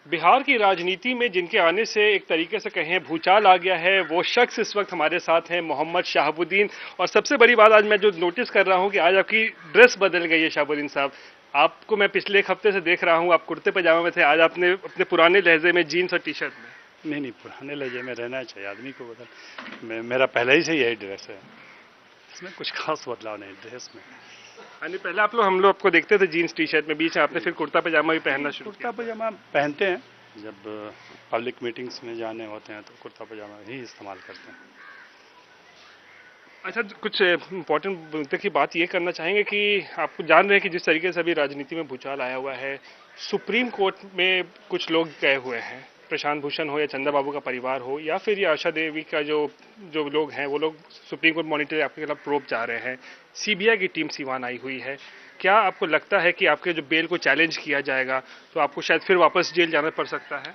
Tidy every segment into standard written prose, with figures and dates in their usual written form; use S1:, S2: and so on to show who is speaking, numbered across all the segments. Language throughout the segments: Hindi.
S1: बिहार की राजनीति में जिनके आने से एक तरीके से कहें भूचाल आ गया है, वो शख्स इस वक्त हमारे साथ हैं, मोहम्मद शहाबुद्दीन। और सबसे बड़ी बात आज मैं जो नोटिस कर रहा हूं कि आज आपकी ड्रेस बदल गई है शहाबुद्दीन साहब। आपको मैं पिछले एक हफ्ते से देख रहा हूं, आप कुर्ते पजामा में थे, आज आपने अपने पुराने लहजे में जीन्स और टी शर्ट में।
S2: नहीं नहीं, पुराने लहजे में रहना चाहिए आदमी को। मेरा पहले ही से यही ड्रेस है, इसमें कुछ खास बदलाव नहीं ड्रेस में।
S1: यानी पहले हम लोग आपको देखते थे जीन्स टी शर्ट में, बीच में आपने फिर कुर्ता पजामा भी पहनना शुरू किया।
S2: कुर्ता पजामा पहनते हैं जब पब्लिक मीटिंग्स में जाने होते हैं, तो कुर्ता पजामा ही इस्तेमाल करते हैं।
S1: अच्छा, कुछ इम्पोर्टेंट मुद्दे की बात ये करना चाहेंगे कि आपको जान रहे हैं कि जिस तरीके से अभी राजनीति में भूचाल आया हुआ है, सुप्रीम कोर्ट में कुछ लोग गए हुए हैं, प्रशांत भूषण हो या चंदा बाबू का परिवार हो या फिर ये आशा देवी का जो जो लोग हैं, वो लोग सुप्रीम कोर्ट मॉनिटर आपके खिलाफ प्रोब जा रहे हैं। सीबीआई की टीम सीवान आई हुई है। क्या आपको लगता है कि आपके जो बेल को चैलेंज किया जाएगा तो आपको शायद फिर वापस जेल जाना पड़ सकता है?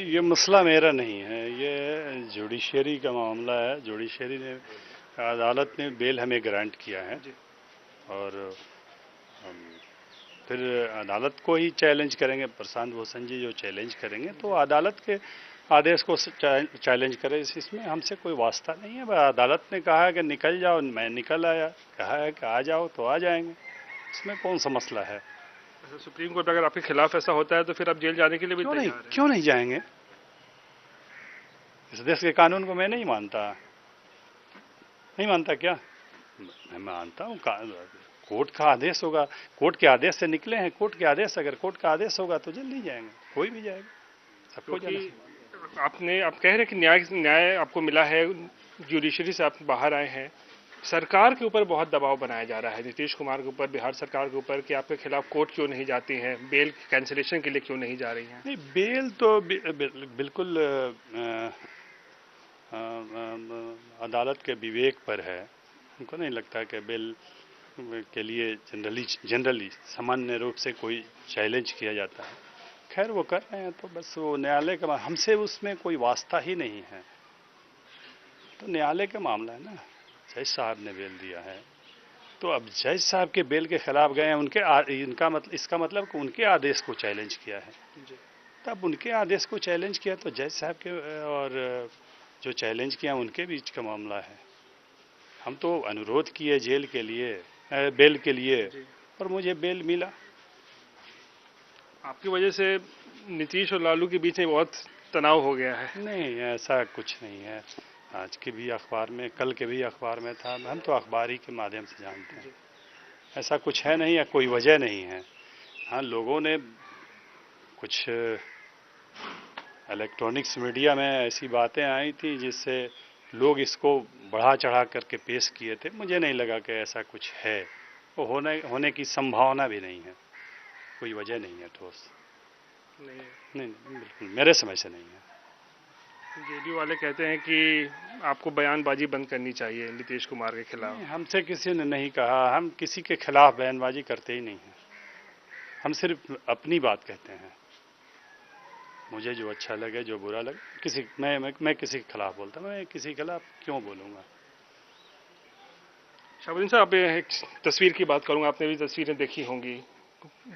S2: ये मसला मेरा नहीं है, ये जुडिशरी का मामला है। जुडिशरी ने, अदालत ने बेल हमें ग्रांट किया है और हम फिर अदालत को ही चैलेंज करेंगे। प्रशांत भूषण जी जो चैलेंज करेंगे तो अदालत के आदेश को चैलेंज करें, इसमें हमसे कोई वास्ता नहीं है। अदालत ने कहा है कि निकल जाओ, मैं निकल आया। कहा है कि आ जाओ तो आ जाएंगे, इसमें कौन सा मसला है।
S1: सुप्रीम कोर्ट अगर आपके खिलाफ ऐसा होता है तो फिर आप जेल जाने के लिए भी तैयार हैं?
S2: क्यों नहीं जाएंगे। इस देश के कानून को मैं नहीं मानता। नहीं मानता क्या? मैं मानता हूँ। कोर्ट का आदेश होगा, कोर्ट के आदेश से निकले हैं। कोर्ट के आदेश, अगर कोर्ट का आदेश होगा तो जल्दी जाएंगे, कोई भी जाएगा, सबको जाना।
S1: आप कह रहे हैं कि न्याय आपको मिला है, जुडिशरी से आप बाहर आए हैं। सरकार के ऊपर बहुत दबाव बनाया जा रहा है, नीतीश कुमार के ऊपर, बिहार सरकार के ऊपर, कि आपके खिलाफ कोर्ट क्यों नहीं जाती हैं, बेल कैंसिलेशन के लिए क्यों नहीं जा रही हैं?
S2: नहीं, बेल तो बिल्कुल अदालत के विवेक पर है। उनको नहीं लगता कि बेल के लिए जनरली सामान्य रूप से कोई चैलेंज किया जाता है। खैर वो कर रहे हैं तो बस वो न्यायालय का, हमसे उसमें कोई वास्ता ही नहीं है, तो न्यायालय का मामला है ना। जज साहब ने बेल दिया है तो अब जज साहब के बेल के खिलाफ गए हैं, इसका मतलब कि उनके आदेश को चैलेंज किया है। तब उनके आदेश को चैलेंज किया तो जज साहब के और जो चैलेंज किया उनके बीच का मामला है। हम तो अनुरोध किए जेल के लिए, बेल के लिए, और मुझे बेल मिला।
S1: आपकी वजह से नीतीश और लालू के बीच में बहुत तनाव हो गया है?
S2: नहीं, ऐसा कुछ नहीं है। आज के भी अखबार में, कल के भी अखबार में था। हम तो अखबार ही के माध्यम से जानते हैं, ऐसा कुछ है नहीं, या कोई वजह नहीं है। हाँ, लोगों ने कुछ इलेक्ट्रॉनिक्स मीडिया में ऐसी बातें आई थी जिससे लोग इसको बढ़ा चढ़ा करके पेश किए थे। मुझे नहीं लगा कि ऐसा कुछ है, वो होने की संभावना भी नहीं है, कोई वजह नहीं है ठोस। नहीं, बिल्कुल मेरे समझ से नहीं है।
S1: जेडीयू वाले कहते हैं कि आपको बयानबाजी बंद करनी चाहिए नीतीश कुमार के खिलाफ।
S2: हमसे किसी ने नहीं कहा, हम किसी के खिलाफ बयानबाजी करते ही नहीं हैं। हम सिर्फ अपनी बात कहते हैं। मुझे जो अच्छा लगे, जो बुरा लगे, मैं किसी के खिलाफ बोलता, मैं किसी के खिलाफ क्यों बोलूँगा।
S1: शहाबुद्दीन साहब, एक तस्वीर की बात करूंगा, आपने भी तस्वीरें देखी होंगी।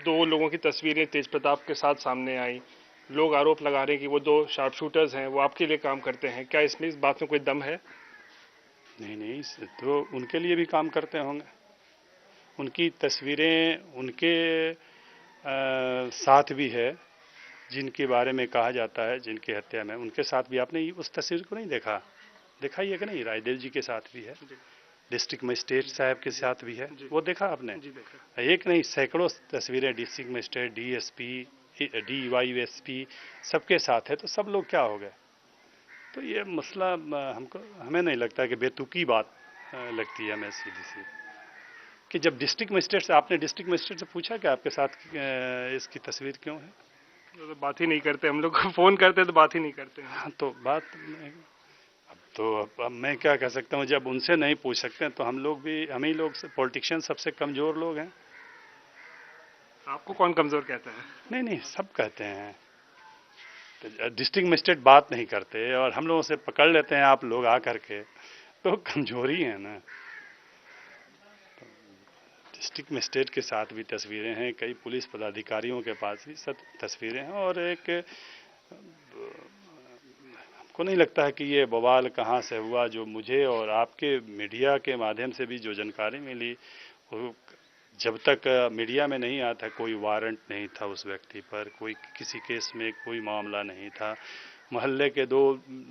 S1: दो लोगों की तस्वीरें तेज प्रताप के साथ सामने आई। लोग आरोप लगा रहे हैं कि वो दो शार्प शूटर्स हैं, वो आपके लिए काम करते हैं। क्या इसमें इस बात में कोई दम है?
S2: नहीं, तो उनके लिए भी काम करते होंगे। उनकी तस्वीरें उनके साथ भी है, जिनके बारे में कहा जाता है, जिनकी हत्या में, उनके साथ भी। आपने उस तस्वीर को नहीं देखा? देखा ही है कि नहीं? रायदेव जी के साथ भी है, डिस्ट्रिक्ट मजिस्ट्रेट साहब के साथ भी है, वो देखा आपने? एक नहीं, सैकड़ों तस्वीरें डिस्ट्रिक्ट मजिस्ट्रेट, डीएसपी, डीवाईएसपी सबके साथ है। तो सब लोग क्या हो गए? तो ये मसला हमें नहीं लगता कि बेतुकी बात लगती है हमें सीधी सी, कि जब डिस्ट्रिक्ट मजिस्ट्रेट से, आपने डिस्ट्रिक्ट मजिस्ट्रेट से पूछा कि आपके साथ इसकी तस्वीर क्यों है?
S1: तो बात ही नहीं करते, हम लोग फोन करते तो बात ही नहीं करते।
S2: हाँ, तो बात अब मैं क्या कह सकता हूँ, जब उनसे नहीं पूछ सकते हैं तो हम ही लोग पॉलिटिशियन सबसे कमजोर लोग हैं।
S1: आपको कौन कमजोर कहता है?
S2: नहीं, सब कहते हैं। तो डिस्ट्रिक्ट मजिस्ट्रेट बात नहीं करते और हम लोगों से पकड़ लेते हैं आप लोग आकर के, तो कमजोरी है ना। डिस्ट्रिक्ट मजिस्ट्रेट के साथ भी तस्वीरें हैं, कई पुलिस पदाधिकारियों के पास भी सब तस्वीरें हैं। और एक हमको नहीं लगता है कि ये बवाल कहाँ से हुआ। जो मुझे और आपके मीडिया के माध्यम से भी जो जानकारी मिली, वो जब तक मीडिया में नहीं आया था, कोई वारंट नहीं था उस व्यक्ति पर, कोई किसी केस में कोई मामला नहीं था। मोहल्ले के दो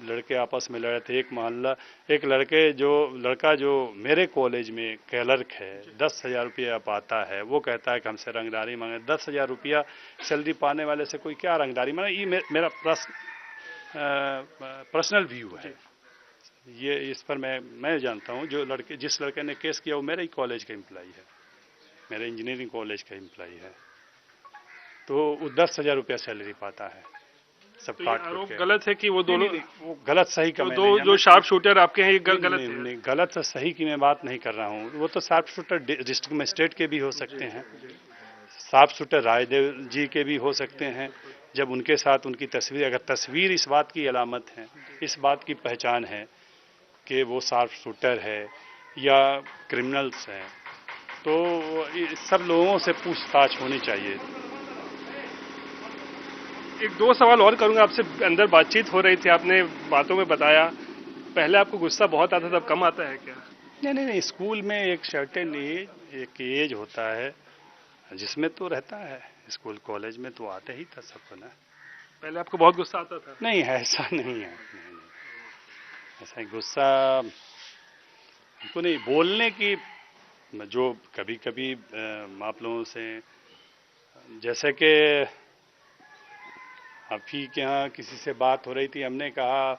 S2: लड़के आपस में लड़े थे। एक लड़का जो मेरे कॉलेज में क्लर्क है, 10,000 रुपया पाता है, वो कहता है कि हमसे रंगदारी मांगे। 10,000 रुपया सैलरी पाने वाले से कोई क्या रंगदारी मांगे? ये मेरा पर्सनल व्यू है। ये इस पर मैं जानता हूँ, जिस लड़के ने केस किया वो मेरे ही कॉलेज का एम्प्लॉई है, मेरे इंजीनियरिंग कॉलेज का एम्प्लॉई है। तो वो 10,000 रुपया सैलरी पाता है, सब
S1: तो
S2: काट
S1: आरोप
S2: के।
S1: गलत है कि वो दोनों
S2: वो गलत सही का
S1: दो जो शार्प शूटर आपके हैं, ये गलत है?
S2: नहीं, गलत और सही की मैं बात नहीं कर रहा हूँ। वो तो शार्प शूटर डिस्ट्रिक्ट मजिस्ट्रेट के भी हो सकते हैं, शार्प शूटर राजदेव जी के भी हो सकते हैं। जब उनके साथ उनकी तस्वीर, अगर तस्वीर इस बात की अलामत है, इस बात की पहचान है कि वो शार्प शूटर है या क्रिमिनल्स हैं, तो सब लोगों से पूछताछ होनी चाहिए।
S1: एक दो सवाल और करूंगा आपसे। अंदर बातचीत हो रही थी, आपने बातों में बताया पहले आपको गुस्सा बहुत आता था, अब कम आता है क्या?
S2: नहीं, स्कूल में एक सर्टेन एज होता है जिसमें तो रहता है। स्कूल कॉलेज में तो आते ही था सबको ना।
S1: पहले आपको बहुत गुस्सा आता था?
S2: नहीं, ऐसा नहीं है, ऐसा गुस्सा हमको नहीं। बोलने की जो कभी कभी आप लोगों से, जैसे कि आप ही के यहाँ किसी से बात हो रही थी, हमने कहा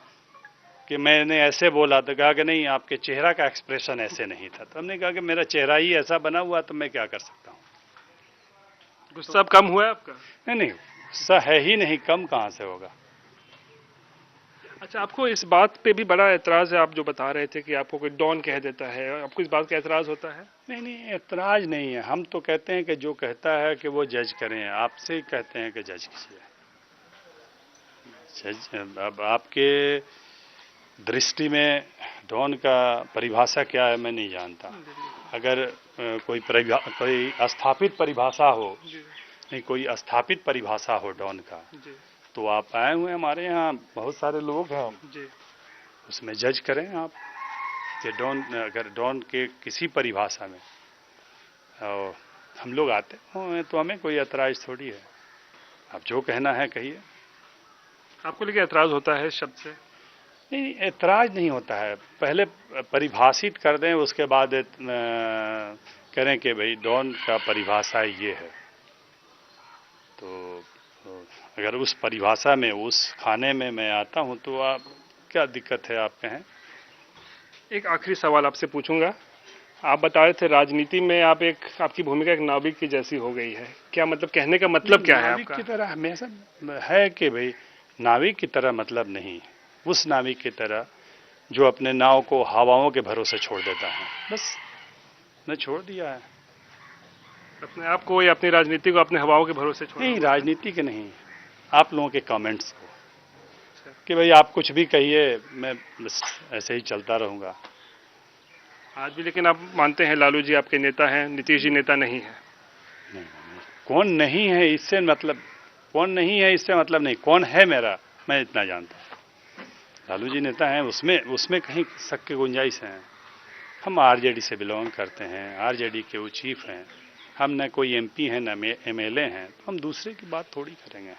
S2: कि मैंने ऐसे बोला, तो कहा कि नहीं आपके चेहरा का एक्सप्रेशन ऐसे नहीं था। तो हमने कहा कि मेरा चेहरा ही ऐसा बना हुआ, तो मैं क्या कर सकता हूँ।
S1: गुस्सा अब कम हुआ है आपका?
S2: नहीं, गुस्सा है ही नहीं, कम कहाँ से होगा।
S1: अच्छा, आपको इस बात पे भी बड़ा एतराज है, आप जो बता रहे थे कि आपको कोई डॉन कह देता है, आपको इस बात का एतराज होता है?
S2: नहीं, एतराज नहीं है। हम तो कहते हैं कि जो कहता है कि वो जज करें। आपसे ही कहते हैं कि जज कीजिए। अब आपके दृष्टि में डॉन का परिभाषा क्या है मैं नहीं जानता। अगर कोई स्थापित परिभाषा हो, नहीं कोई स्थापित परिभाषा हो डॉन का, तो आप आए हुए हमारे यहाँ, बहुत सारे लोग हैं, उसमें जज करें आप कि अगर डॉन के किसी परिभाषा में और हम लोग आते हैं तो हमें कोई ऐतराज थोड़ी है। आप जो कहना है कहिए।
S1: आपको लेके ऐतराज होता है शब्द से?
S2: नहीं, ऐतराज नहीं होता है। पहले परिभाषित कर दें, उसके बाद करें कि भाई डॉन का परिभाषा ये है। तो अगर उस परिभाषा में, उस खाने में मैं आता हूं, तो आप क्या दिक्कत है आप कहें।
S1: एक आखिरी सवाल आपसे पूछूंगा। आप बता रहे थे राजनीति में आपकी भूमिका एक नाविक की जैसी हो गई है। क्या मतलब, कहने का मतलब क्या है आपका?
S2: नाविक की तरह हमेशा है कि भाई नाविक की तरह मतलब नहीं, उस नाविक की तरह जो अपने नाव को हवाओं के भरोसे छोड़ देता है। बस मैं छोड़ दिया है
S1: अपने आप को या अपनी राजनीति को अपने हवाओं के भरोसे छोड़?
S2: नहीं, राजनीति के नहीं, आप लोगों के कमेंट्स को कि भाई आप कुछ भी कहिए, मैं बस ऐसे ही चलता रहूंगा।
S1: आज भी लेकिन आप मानते हैं लालू जी आपके नेता हैं, नीतीश जी नेता नहीं है?
S2: नहीं, कौन नहीं है इससे मतलब, कौन नहीं है इससे मतलब नहीं, कौन है मेरा, मैं इतना जानता हूं। लालू जी नेता हैं, उसमें कहीं शक की गुंजाइश है। हम आरजेडी से बिलोंग करते हैं, आरजेडी के वो चीफ हैं। हम न कोई एमपी हैं न एमएलए हैं, तो हम दूसरे की बात थोड़ी करेंगे।